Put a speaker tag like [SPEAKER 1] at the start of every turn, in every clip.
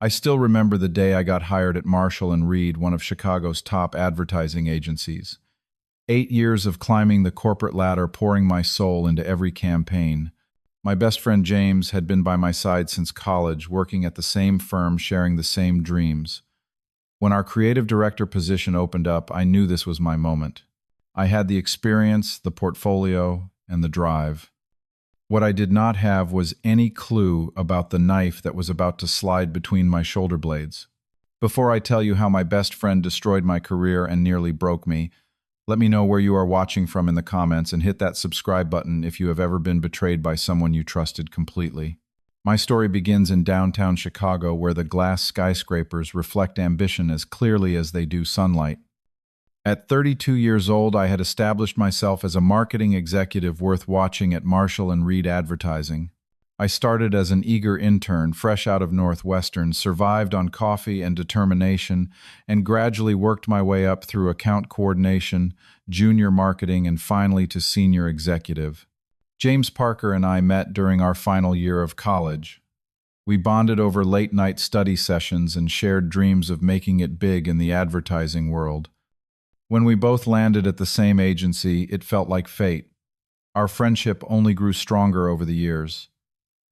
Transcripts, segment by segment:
[SPEAKER 1] I still remember the day I got hired at Marshall and Reed, one of Chicago's top advertising agencies. 8 years of climbing the corporate ladder, pouring my soul into every campaign. My best friend James had been by my side since college, working at the same firm, sharing the same dreams. When our creative director position opened up, I knew this was my moment. I had the experience, the portfolio, and the drive. What I did not have was any clue about the knife that was about to slide between my shoulder blades. Before I tell you how my best friend destroyed my career and nearly broke me, let me know where you are watching from in the comments and hit that subscribe button if you have ever been betrayed by someone you trusted completely. My story begins in downtown Chicago, where the glass skyscrapers reflect ambition as clearly as they do sunlight. At 32 years old, I had established myself as a marketing executive worth watching at Marshall and Reed Advertising. I started as an eager intern, fresh out of Northwestern, survived on coffee and determination, and gradually worked my way up through account coordination, junior marketing, and finally to senior executive. James Parker and I met during our final year of college. We bonded over late-night study sessions and shared dreams of making it big in the advertising world. When we both landed at the same agency, it felt like fate. Our friendship only grew stronger over the years.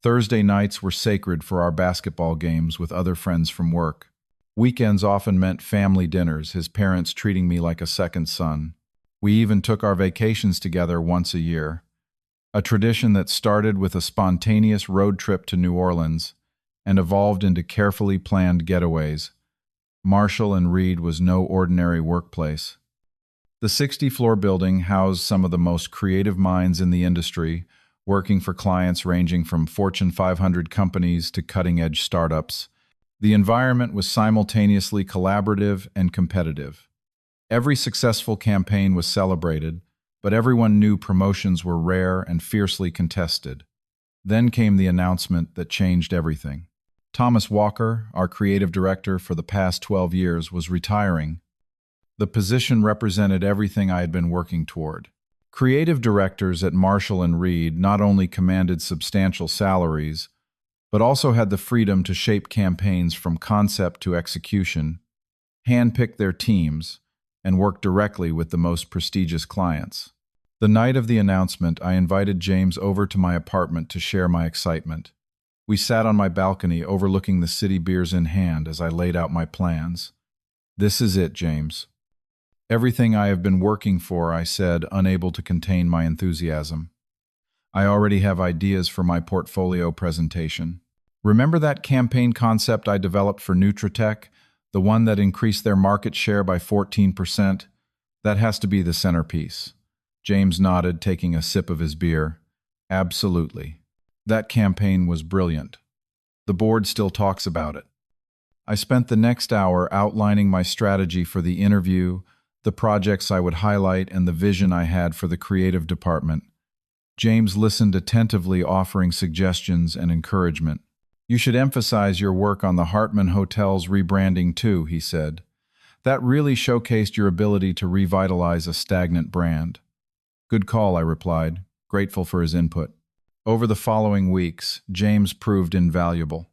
[SPEAKER 1] Thursday nights were sacred for our basketball games with other friends from work. Weekends often meant family dinners, his parents treating me like a second son. We even took our vacations together once a year. A tradition that started with a spontaneous road trip to New Orleans and evolved into carefully planned getaways. Marshall and Reed was no ordinary workplace. The 60-floor building housed some of the most creative minds in the industry, working for clients ranging from Fortune 500 companies to cutting-edge startups. The environment was simultaneously collaborative and competitive. Every successful campaign was celebrated, but everyone knew promotions were rare and fiercely contested. Then came the announcement that changed everything. Thomas Walker, our creative director for the past 12 years, was retiring. The position represented everything I had been working toward. Creative directors at Marshall and Reed not only commanded substantial salaries, but also had the freedom to shape campaigns from concept to execution, handpick their teams, and work directly with the most prestigious clients. The night of the announcement, I invited James over to my apartment to share my excitement. We sat on my balcony overlooking the city, beers in hand, as I laid out my plans. "This is it, James. Everything I have been working for," I said, unable to contain my enthusiasm. "I already have ideas for my portfolio presentation. Remember that campaign concept I developed for Nutritech, the one that increased their market share by 14%? That has to be the centerpiece." James nodded, taking a sip of his beer. "Absolutely. That campaign was brilliant. The board still talks about it." I spent the next hour outlining my strategy for the interview, the projects I would highlight, and the vision I had for the creative department. James listened attentively, offering suggestions and encouragement. "You should emphasize your work on the Hartman Hotel's rebranding too," he said. "That really showcased your ability to revitalize a stagnant brand." "Good call," I replied, grateful for his input. Over the following weeks, James proved invaluable.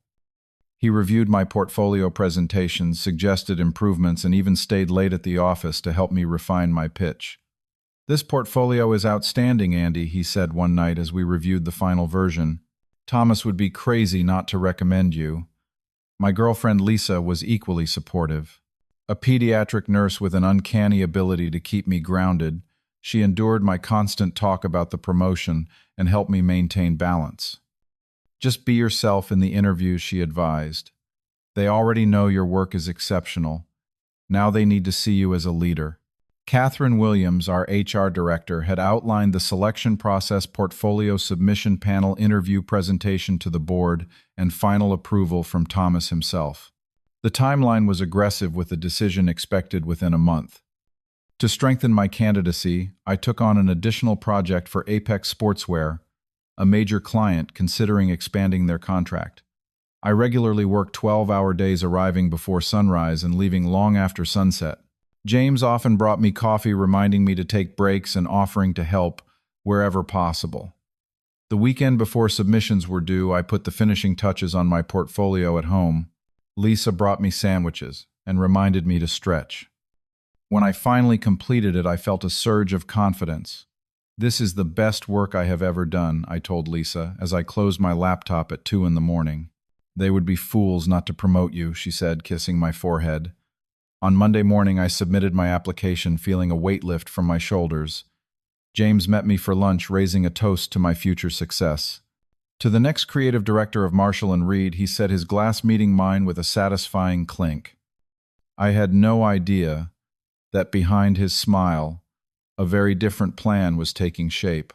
[SPEAKER 1] He reviewed my portfolio presentations, suggested improvements, and even stayed late at the office to help me refine my pitch. "This portfolio is outstanding, Andy," he said one night as we reviewed the final version. "Thomas would be crazy not to recommend you." My girlfriend Lisa was equally supportive. A pediatric nurse with an uncanny ability to keep me grounded, she endured my constant talk about the promotion and helped me maintain balance. "Just be yourself in the interviews," she advised. "They already know your work is exceptional. Now they need to see you as a leader." Catherine Williams, our HR director, had outlined the selection process, portfolio submission panel, interview presentation to the board, and final approval from Thomas himself. The timeline was aggressive, with a decision expected within a month. To strengthen my candidacy, I took on an additional project for Apex Sportswear, a major client considering expanding their contract. I regularly worked 12-hour days, arriving before sunrise and leaving long after sunset. James often brought me coffee, reminding me to take breaks and offering to help wherever possible. The weekend before submissions were due, I put the finishing touches on my portfolio at home. Lisa brought me sandwiches and reminded me to stretch. When I finally completed it, I felt a surge of confidence. This is the best work I have ever done, I told Lisa as I closed my laptop at 2 in the morning. They would be fools not to promote you, she said, kissing my forehead. On Monday morning, I submitted my application, feeling a weight lift from my shoulders. James met me for lunch, raising a toast to my future success. To the next creative director of Marshall & Reed, he said, his glass meeting mine with a satisfying clink. I had no idea that behind his smile, a very different plan was taking shape.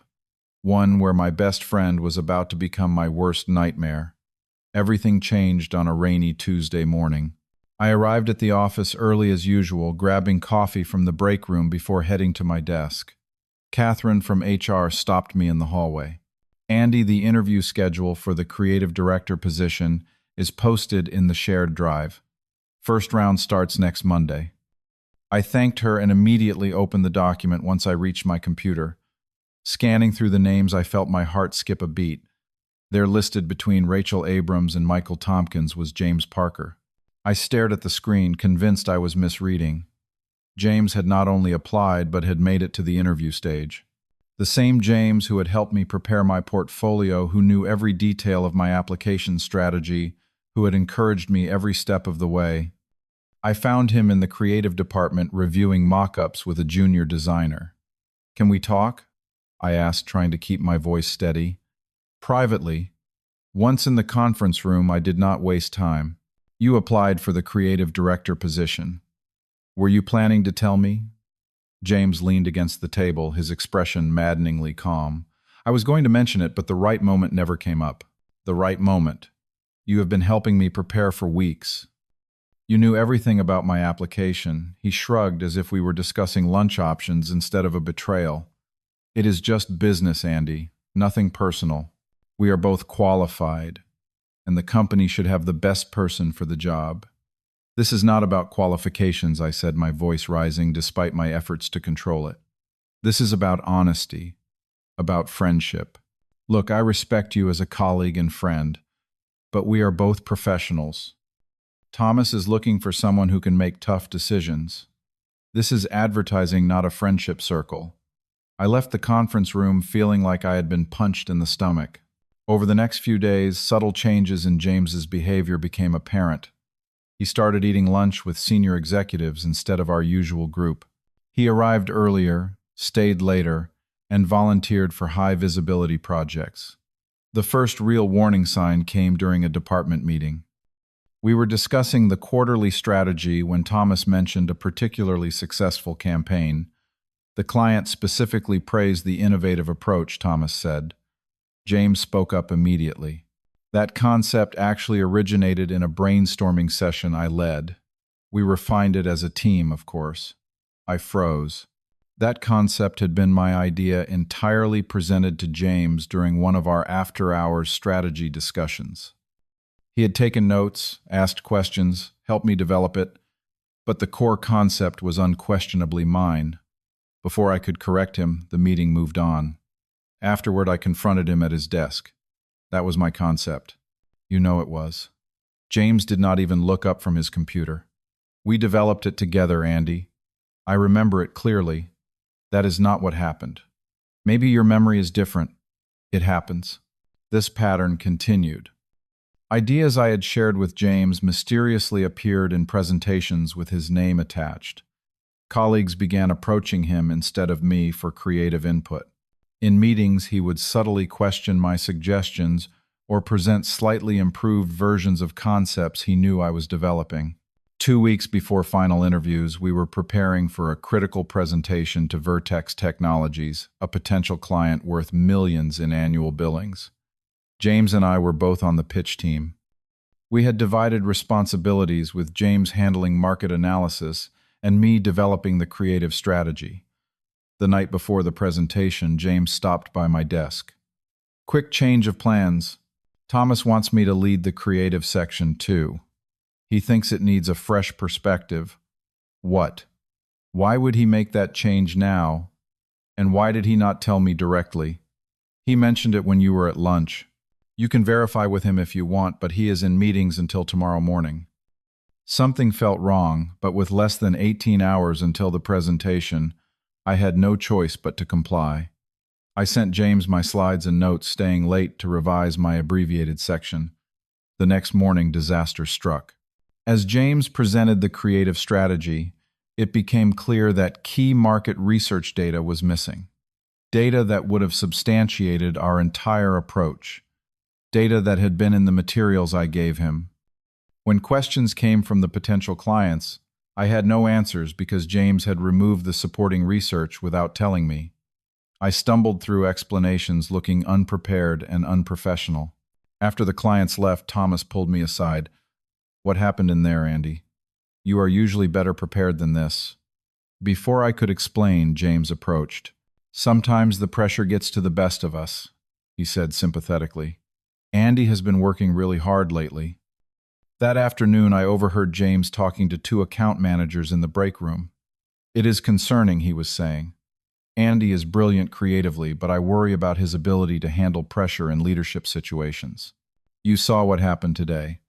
[SPEAKER 1] One where my best friend was about to become my worst nightmare. Everything changed on a rainy Tuesday morning. I arrived at the office early as usual, grabbing coffee from the break room before heading to my desk. Catherine from HR stopped me in the hallway. Andy, the interview schedule for the creative director position is posted in the shared drive. First round starts next Monday. I thanked her and immediately opened the document once I reached my computer. Scanning through the names, I felt my heart skip a beat. There, listed between Rachel Abrams and Michael Tompkins, was James Parker. I stared at the screen, convinced I was misreading. James had not only applied, but had made it to the interview stage. The same James who had helped me prepare my portfolio, who knew every detail of my application strategy, who had encouraged me every step of the way. I found him in the creative department reviewing mock-ups with a junior designer. "Can we talk?" I asked, trying to keep my voice steady. Privately. Once in the conference room, I did not waste time. "You applied for the creative director position. Were you planning to tell me?" James leaned against the table, his expression maddeningly calm. "I was going to mention it, but the right moment never came up." "The right moment. You have been helping me prepare for weeks. You knew everything about my application." He shrugged as if we were discussing lunch options instead of a betrayal. "It is just business, Andy. Nothing personal. We are both qualified, and the company should have the best person for the job." "This is not about qualifications," I said, my voice rising despite my efforts to control it. "This is about honesty, about friendship. Look, I respect you as a colleague and friend, but we are both professionals. Thomas is looking for someone who can make tough decisions. This is advertising, not a friendship circle." I left the conference room feeling like I had been punched in the stomach. Over the next few days, subtle changes in James's behavior became apparent. He started eating lunch with senior executives instead of our usual group. He arrived earlier, stayed later, and volunteered for high-visibility projects. The first real warning sign came during a department meeting. We were discussing the quarterly strategy when Thomas mentioned a particularly successful campaign. The client specifically praised the innovative approach, Thomas said. James spoke up immediately. "That concept actually originated in a brainstorming session I led. We refined it as a team, of course." I froze. That concept had been my idea, entirely presented to James during one of our after-hours strategy discussions. He had taken notes, asked questions, helped me develop it, but the core concept was unquestionably mine. Before I could correct him, the meeting moved on. Afterward, I confronted him at his desk. "That was my concept." "You know it was." James did not even look up from his computer. "We developed it together, Andy. I remember it clearly. That is not what happened. Maybe your memory is different. It happens." This pattern continued. Ideas I had shared with James mysteriously appeared in presentations with his name attached. Colleagues began approaching him instead of me for creative input. In meetings, he would subtly question my suggestions or present slightly improved versions of concepts he knew I was developing. 2 weeks before final interviews, we were preparing for a critical presentation to Vertex Technologies, a potential client worth millions in annual billings. James and I were both on the pitch team. We had divided responsibilities, with James handling market analysis and me developing the creative strategy. The night before the presentation, James stopped by my desk. "Quick change of plans. Thomas wants me to lead the creative section too. He thinks it needs a fresh perspective." "What? Why would he make that change now? And why did he not tell me directly?" "He mentioned it when you were at lunch. You can verify with him if you want, but he is in meetings until tomorrow morning." Something felt wrong, but with less than 18 hours until the presentation, I had no choice but to comply. I sent James my slides and notes, staying late to revise my abbreviated section. The next morning, disaster struck. As James presented the creative strategy, it became clear that key market research data was missing. Data that would have substantiated our entire approach. Data that had been in the materials I gave him. When questions came from the potential clients, I had no answers because James had removed the supporting research without telling me. I stumbled through explanations looking unprepared and unprofessional. After the clients left, Thomas pulled me aside. "What happened in there, Andy? You are usually better prepared than this." Before I could explain, James approached. "Sometimes the pressure gets to the best of us," he said sympathetically. "Andy has been working really hard lately." That afternoon, I overheard James talking to two account managers in the break room. "It is concerning," he was saying. "Andy is brilliant creatively, but I worry about his ability to handle pressure in leadership situations. You saw what happened today.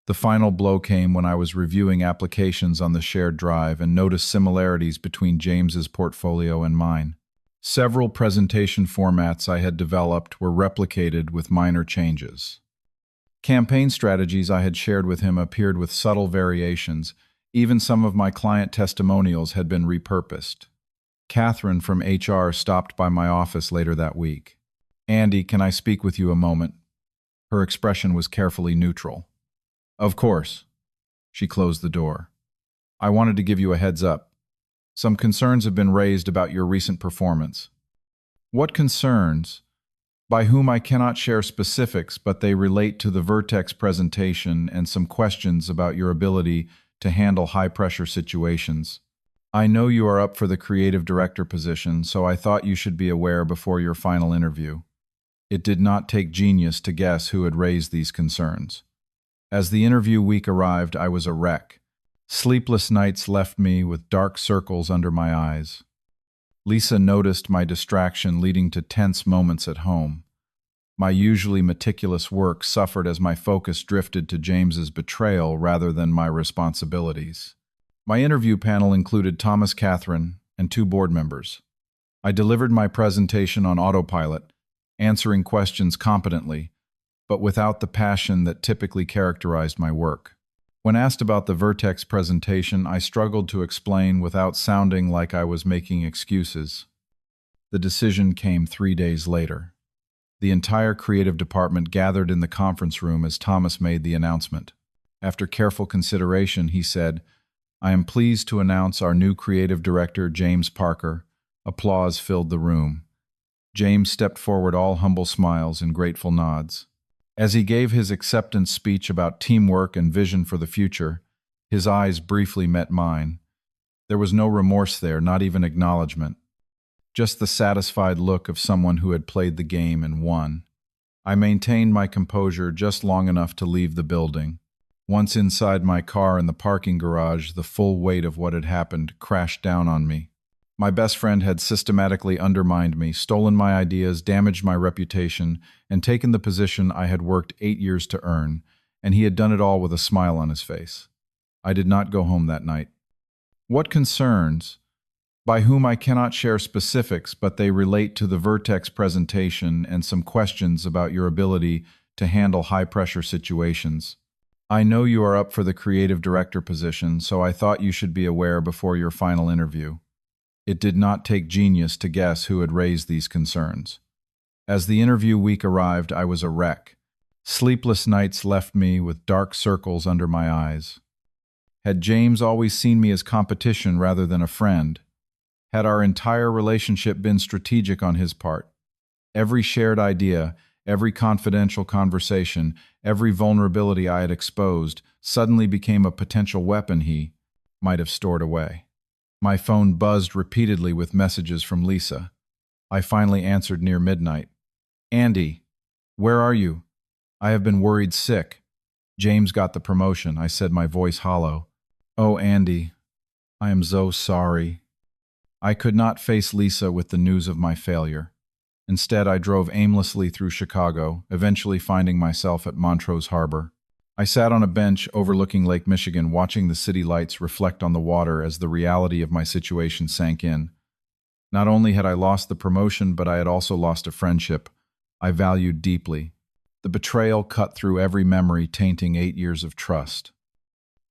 [SPEAKER 1] The final blow came when I was reviewing applications on the shared drive and noticed similarities between James's portfolio and mine. Several presentation formats I had developed were replicated with minor changes. Campaign strategies I had shared with him appeared with subtle variations. Even some of my client testimonials had been repurposed. Catherine from HR stopped by my office later that week. "Andy, can I speak with you a moment?" Her expression was carefully neutral. "Of course." She closed the door. "I wanted to give you a heads up. Some concerns have been raised about your recent performance." "What concerns?" "By whom I cannot share specifics, but they relate to the Vertex presentation and some questions about your ability to handle high-pressure situations. I know you are up for the creative director position, so I thought you should be aware before your final interview." It did not take genius to guess who had raised these concerns. As the interview week arrived, I was a wreck. Sleepless nights left me with dark circles under my eyes. Lisa noticed my distraction, leading to tense moments at home. My usually meticulous work suffered as my focus drifted to James's betrayal rather than my responsibilities. My interview panel included Thomas, Catherine, and two board members. I delivered my presentation on autopilot, answering questions competently, but without the passion that typically characterized my work. When asked about the Vertex presentation, I struggled to explain without sounding like I was making excuses. The decision came 3 days later. The entire creative department gathered in the conference room as Thomas made the announcement. After careful consideration, he said, "I am pleased to announce our new creative director, James Parker." Applause filled the room. James stepped forward, all humble smiles and grateful nods. As he gave his acceptance speech about teamwork and vision for the future, his eyes briefly met mine. There was no remorse there, not even acknowledgement. Just the satisfied look of someone who had played the game and won. I maintained my composure just long enough to leave the building. Once inside my car in the parking garage, the full weight of what had happened crashed down on me. My best friend had systematically undermined me, stolen my ideas, damaged my reputation, and taken the position I had worked 8 years to earn, and he had done it all with a smile on his face. I did not go home that night. "What concerns?" "By whom I cannot share specifics, but they relate to the Vertex presentation and some questions about your ability to handle high-pressure situations. I know you are up for the creative director position, so I thought you should be aware before your final interview." It did not take genius to guess who had raised these concerns. As the interview week arrived, I was a wreck. Sleepless nights left me with dark circles under my eyes. Had James always seen me as competition rather than a friend? Had our entire relationship been strategic on his part? Every shared idea, every confidential conversation, every vulnerability I had exposed suddenly became a potential weapon he might have stored away. My phone buzzed repeatedly with messages from Lisa. I finally answered near midnight. "Andy, where are you? I have been worried sick." "James got the promotion," I said, my voice hollow. "Oh, Andy, I am so sorry." I could not face Lisa with the news of my failure. Instead, I drove aimlessly through Chicago, eventually finding myself at Montrose Harbor. I sat on a bench overlooking Lake Michigan, watching the city lights reflect on the water as the reality of my situation sank in. Not only had I lost the promotion, but I had also lost a friendship I valued deeply. The betrayal cut through every memory, tainting 8 years of trust.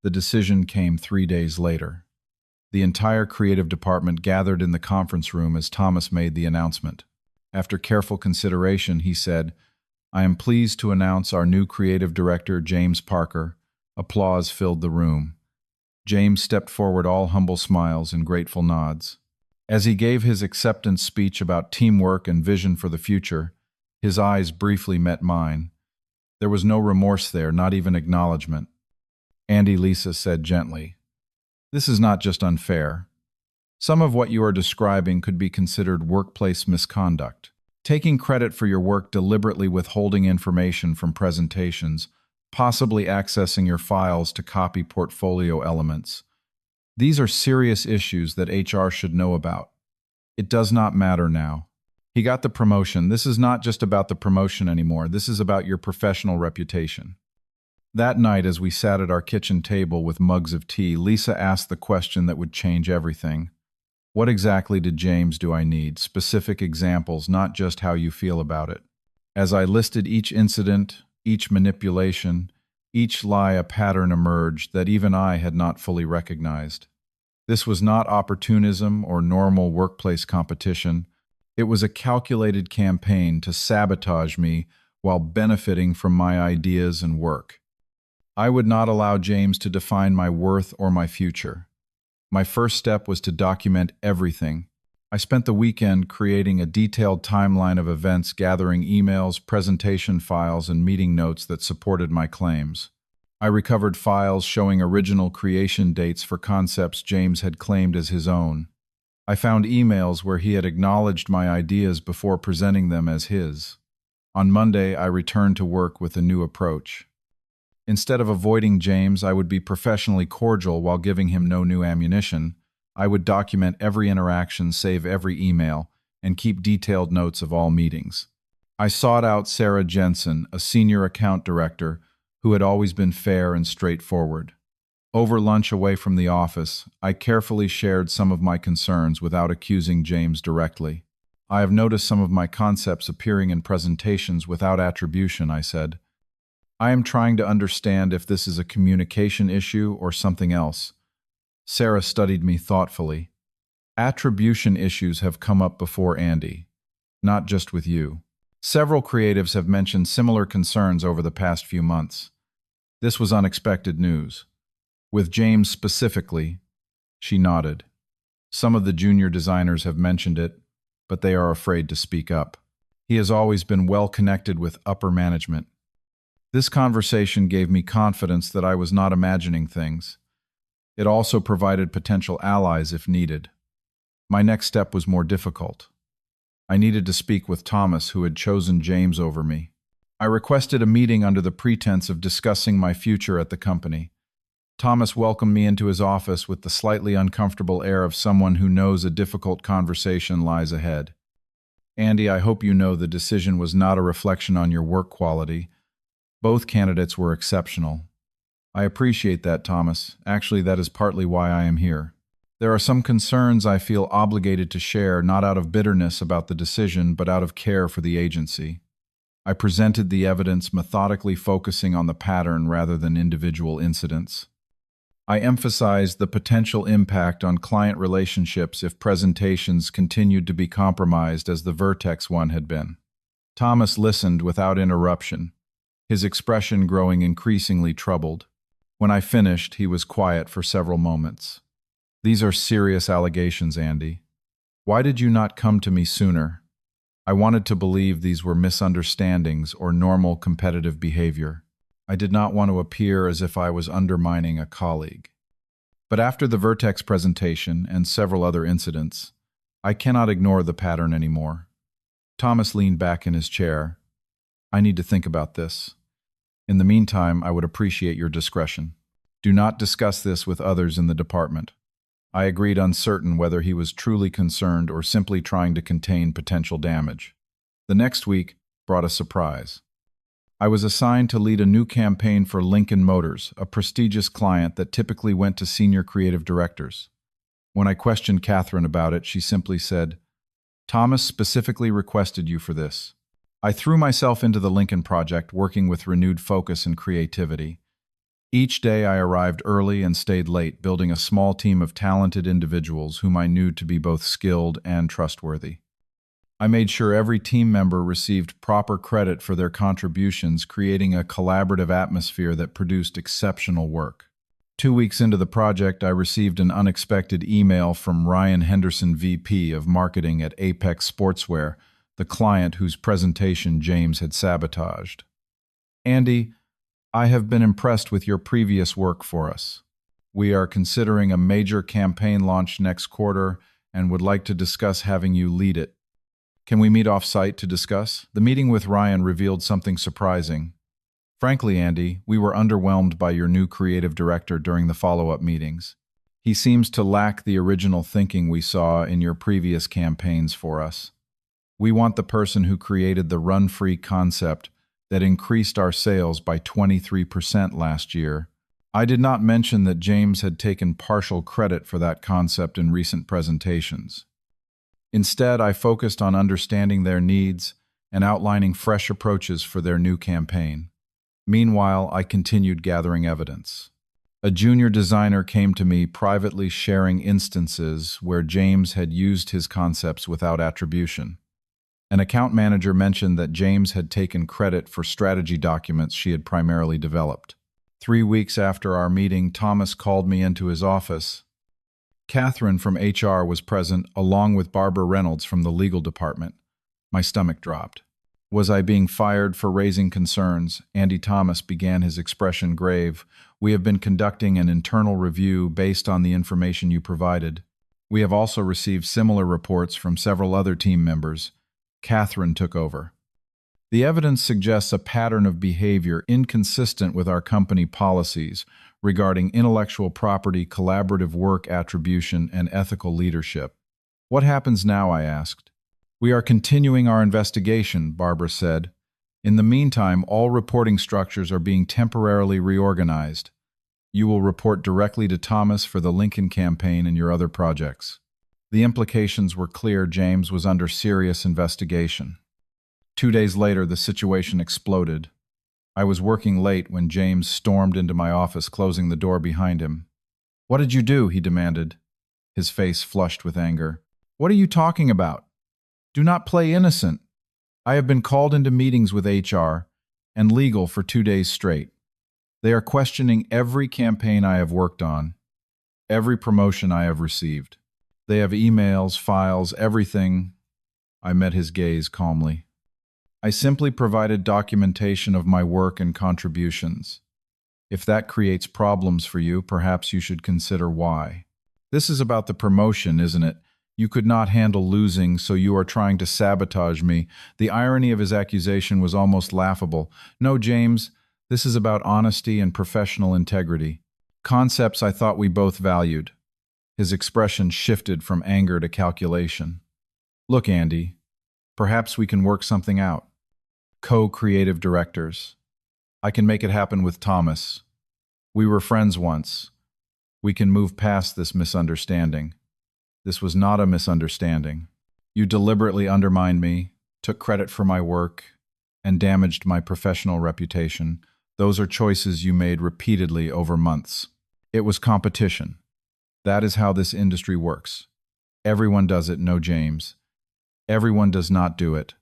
[SPEAKER 1] The decision came 3 days later. The entire creative department gathered in the conference room as Thomas made the announcement. After careful consideration, he said, "I am pleased to announce our new creative director, James Parker." Applause filled the room. James stepped forward, all humble smiles and grateful nods. As he gave his acceptance speech about teamwork and vision for the future, his eyes briefly met mine. There was no remorse there, not even acknowledgement. "Andy," Lisa said gently, "this is not just unfair. Some of what you are describing could be considered workplace misconduct. Taking credit for your work, deliberately withholding information from presentations, possibly accessing your files to copy portfolio elements. These are serious issues that HR should know about. It does not matter now. He got the promotion. This is not just about the promotion anymore. This is about your professional reputation." That night, as we sat at our kitchen table with mugs of tea, Lisa asked the question that would change everything. "What exactly did James do I need? Specific examples, not just how you feel about it." As I listed each incident, each manipulation, each lie, a pattern emerged that even I had not fully recognized. This was not opportunism or normal workplace competition. It was a calculated campaign to sabotage me while benefiting from my ideas and work. I would not allow James to define my worth or my future. My first step was to document everything. I spent the weekend creating a detailed timeline of events, gathering emails, presentation files, and meeting notes that supported my claims. I recovered files showing original creation dates for concepts James had claimed as his own. I found emails where he had acknowledged my ideas before presenting them as his. On Monday, I returned to work with a new approach. Instead of avoiding James, I would be professionally cordial while giving him no new ammunition. I would document every interaction, save every email, and keep detailed notes of all meetings. I sought out Sarah Jensen, a senior account director who had always been fair and straightforward. Over lunch away from the office, I carefully shared some of my concerns without accusing James directly. "I have noticed some of my concepts appearing in presentations without attribution," I said. "I am trying to understand if this is a communication issue or something else." Sarah studied me thoughtfully. "Attribution issues have come up before, Andy, not just with you. Several creatives have mentioned similar concerns over the past few months. This was unexpected news. With James specifically." She nodded. "Some of the junior designers have mentioned it, but they are afraid to speak up. He has always been well connected with upper management." This conversation gave me confidence that I was not imagining things. It also provided potential allies if needed. My next step was more difficult. I needed to speak with Thomas, who had chosen James over me. I requested a meeting under the pretense of discussing my future at the company. Thomas welcomed me into his office with the slightly uncomfortable air of someone who knows a difficult conversation lies ahead. "Andy, I hope you know the decision was not a reflection on your work quality. Both candidates were exceptional." "I appreciate that, Thomas. Actually, that is partly why I am here. There are some concerns I feel obligated to share, not out of bitterness about the decision, but out of care for the agency." I presented the evidence, methodically focusing on the pattern rather than individual incidents. I emphasized the potential impact on client relationships if presentations continued to be compromised as the Vertex one had been. Thomas listened without interruption, his expression growing increasingly troubled. When I finished, he was quiet for several moments. "These are serious allegations, Andy. Why did you not come to me sooner? I wanted to believe these were misunderstandings or normal competitive behavior. I did not want to appear as if I was undermining a colleague. But after the Vertex presentation and several other incidents, I cannot ignore the pattern anymore." Thomas leaned back in his chair. "I need to think about this. In the meantime, I would appreciate your discretion. Do not discuss this with others in the department." I agreed, uncertain whether he was truly concerned or simply trying to contain potential damage. The next week brought a surprise. I was assigned to lead a new campaign for Lincoln Motors, a prestigious client that typically went to senior creative directors. When I questioned Catherine about it, she simply said, "Thomas specifically requested you for this." I threw myself into the Lincoln project, working with renewed focus and creativity. Each day I arrived early and stayed late, building a small team of talented individuals whom I knew to be both skilled and trustworthy. I made sure every team member received proper credit for their contributions, creating a collaborative atmosphere that produced exceptional work. 2 weeks into the project, I received an unexpected email from Ryan Henderson, VP of Marketing at Apex Sportswear, the client whose presentation James had sabotaged. "Andy, I have been impressed with your previous work for us. We are considering a major campaign launch next quarter and would like to discuss having you lead it. Can we meet off-site to discuss?" The meeting with Ryan revealed something surprising. "Frankly, Andy, we were underwhelmed by your new creative director during the follow-up meetings. He seems to lack the original thinking we saw in your previous campaigns for us. We want the person who created the run-free concept that increased our sales by 23% last year. I did not mention that James had taken partial credit for that concept in recent presentations. Instead, I focused on understanding their needs and outlining fresh approaches for their new campaign. Meanwhile, I continued gathering evidence. A junior designer came to me privately sharing instances where James had used his concepts without attribution. An account manager mentioned that James had taken credit for strategy documents she had primarily developed. 3 weeks after our meeting, Thomas called me into his office. Catherine from HR was present, along with Barbara Reynolds from the legal department. My stomach dropped. Was I being fired for raising concerns? Andy Thomas began, his expression grave. "We have been conducting an internal review based on the information you provided. We have also received similar reports from several other team members." Catherine took over. "The evidence suggests a pattern of behavior inconsistent with our company policies regarding intellectual property, collaborative work attribution, and ethical leadership." "What happens now?" I asked. "We are continuing our investigation," Barbara said. "In the meantime, all reporting structures are being temporarily reorganized. You will report directly to Thomas for the Lincoln campaign and your other projects." The implications were clear. James was under serious investigation. 2 days later, the situation exploded. I was working late when James stormed into my office, closing the door behind him. "What did you do?" he demanded, his face flushed with anger. "What are you talking about? Do not play innocent. I have been called into meetings with HR and legal for 2 days straight. They are questioning every campaign I have worked on, every promotion I have received. They have emails, files, everything." I met his gaze calmly. "I simply provided documentation of my work and contributions. If that creates problems for you, perhaps you should consider why. This is about the promotion, isn't it? You could not handle losing, so you are trying to sabotage me." The irony of his accusation was almost laughable. "No, James, this is about honesty and professional integrity. Concepts I thought we both valued." His expression shifted from anger to calculation. "Look, Andy, perhaps we can work something out. Co-creative directors. I can make it happen with Thomas. We were friends once. We can move past this misunderstanding." "This was not a misunderstanding. You deliberately undermined me, took credit for my work, and damaged my professional reputation. Those are choices you made repeatedly over months. It was competition. That is how this industry works. Everyone does it, no James. Everyone does not do it.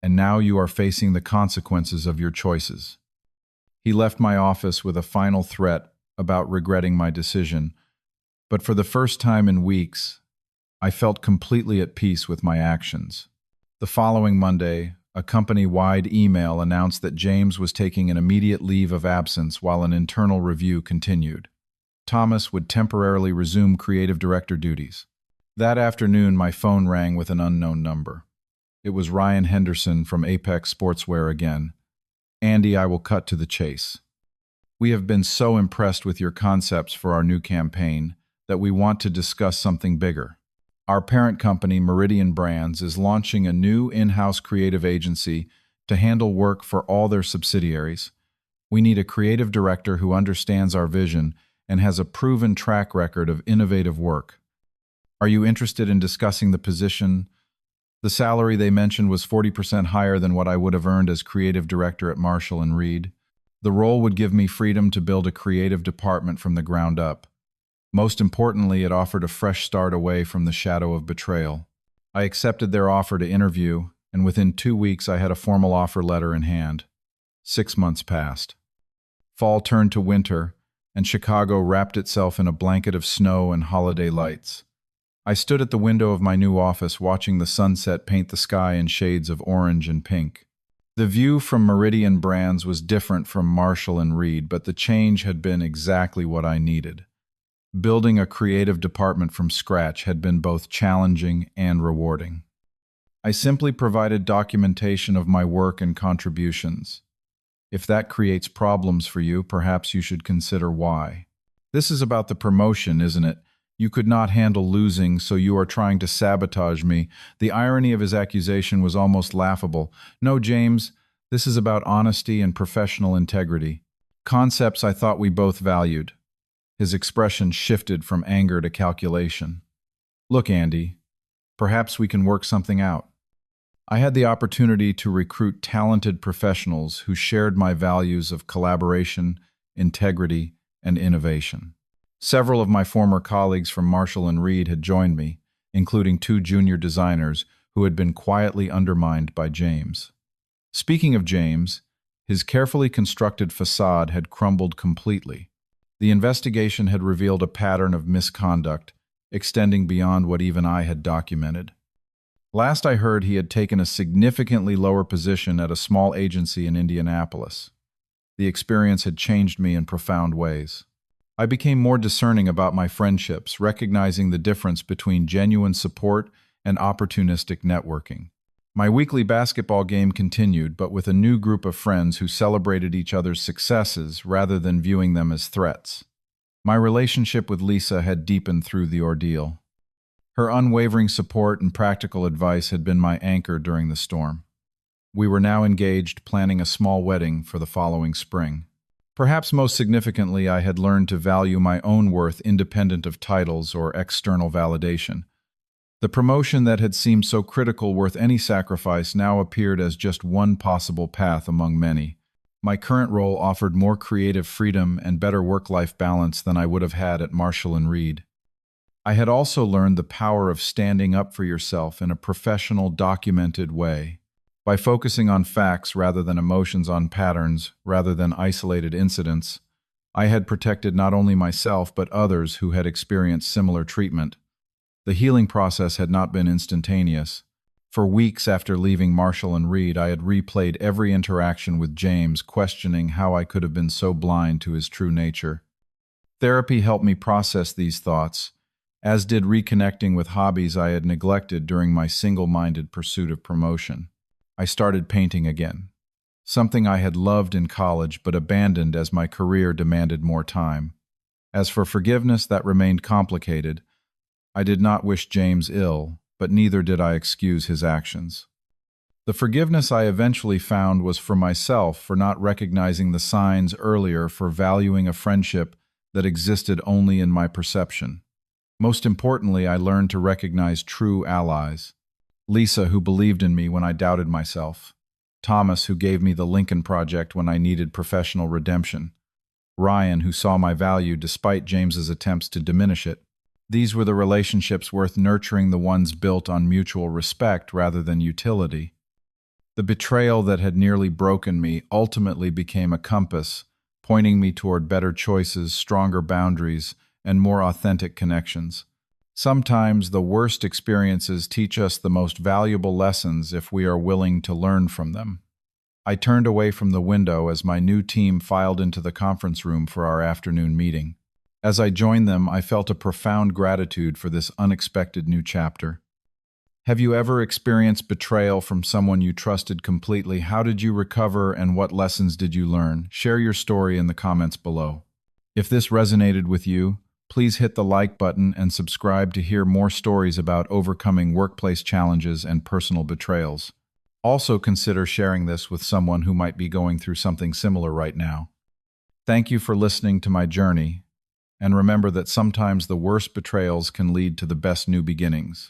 [SPEAKER 1] And now you are facing the consequences of your choices." He left my office with a final threat about regretting my decision, but for the first time in weeks, I felt completely at peace with my actions. The following Monday, a company-wide email announced that James was taking an immediate leave of absence while an internal review continued. Thomas would temporarily resume creative director duties. That afternoon, my phone rang with an unknown number. It was Ryan Henderson from Apex Sportswear again. "Andy, I will cut to the chase. We have been so impressed with your concepts for our new campaign that we want to discuss something bigger. Our parent company, Meridian Brands, is launching a new in-house creative agency to handle work for all their subsidiaries. We need a creative director who understands our vision and has a proven track record of innovative work. Are you interested in discussing the position? The salary they mentioned was 40% higher than what I would have earned as creative director at Marshall and Reed. The role would give me freedom to build a creative department from the ground up. Most importantly, it offered a fresh start away from the shadow of betrayal. I accepted their offer to interview, and within 2 weeks I had a formal offer letter in hand. 6 months passed. Fall turned to winter, and Chicago wrapped itself in a blanket of snow and holiday lights. I stood at the window of my new office watching the sunset paint the sky in shades of orange and pink. The view from Meridian Brands was different from Marshall and Reed, but the change had been exactly what I needed. Building a creative department from scratch had been both challenging and rewarding. I simply provided documentation of my work and contributions. If that creates problems for you, perhaps you should consider why. This is about the promotion, isn't it? You could not handle losing, so you are trying to sabotage me. The irony of his accusation was almost laughable. No, James, this is about honesty and professional integrity. Concepts I thought we both valued. His expression shifted from anger to calculation. Look, Andy, perhaps we can work something out. I had the opportunity to recruit talented professionals who shared my values of collaboration, integrity, and innovation. Several of my former colleagues from Marshall and Reed had joined me, including 2 junior designers who had been quietly undermined by James. Speaking of James, his carefully constructed facade had crumbled completely. The investigation had revealed a pattern of misconduct, extending beyond what even I had documented. Last I heard, he had taken a significantly lower position at a small agency in Indianapolis. The experience had changed me in profound ways. I became more discerning about my friendships, recognizing the difference between genuine support and opportunistic networking. My weekly basketball game continued, but with a new group of friends who celebrated each other's successes rather than viewing them as threats. My relationship with Lisa had deepened through the ordeal. Her unwavering support and practical advice had been my anchor during the storm. We were now engaged, planning a small wedding for the following spring. Perhaps most significantly, I had learned to value my own worth independent of titles or external validation. The promotion that had seemed so critical, worth any sacrifice, now appeared as just one possible path among many. My current role offered more creative freedom and better work-life balance than I would have had at Marshall and Reed. I had also learned the power of standing up for yourself in a professional, documented way. By focusing on facts rather than emotions, on patterns rather than isolated incidents, I had protected not only myself but others who had experienced similar treatment. The healing process had not been instantaneous. For weeks after leaving Marshall and Reed, I had replayed every interaction with James, questioning how I could have been so blind to his true nature. Therapy helped me process these thoughts, as did reconnecting with hobbies I had neglected during my single-minded pursuit of promotion. I started painting again, something I had loved in college but abandoned as my career demanded more time. As for forgiveness, that remained complicated. I did not wish James ill, but neither did I excuse his actions. The forgiveness I eventually found was for myself for not recognizing the signs earlier, for valuing a friendship that existed only in my perception. Most importantly, I learned to recognize true allies. Lisa, who believed in me when I doubted myself. Thomas, who gave me the Lincoln Project when I needed professional redemption. Ryan, who saw my value despite James's attempts to diminish it. These were the relationships worth nurturing, the ones built on mutual respect rather than utility. The betrayal that had nearly broken me ultimately became a compass, pointing me toward better choices, stronger boundaries, and more authentic connections. Sometimes the worst experiences teach us the most valuable lessons if we are willing to learn from them. I turned away from the window as my new team filed into the conference room for our afternoon meeting. As I joined them, I felt a profound gratitude for this unexpected new chapter. Have you ever experienced betrayal from someone you trusted completely? How did you recover, and what lessons did you learn? Share your story in the comments below. If this resonated with you, please hit the like button and subscribe to hear more stories about overcoming workplace challenges and personal betrayals. Also consider sharing this with someone who might be going through something similar right now. Thank you for listening to my journey, and remember that sometimes the worst betrayals can lead to the best new beginnings.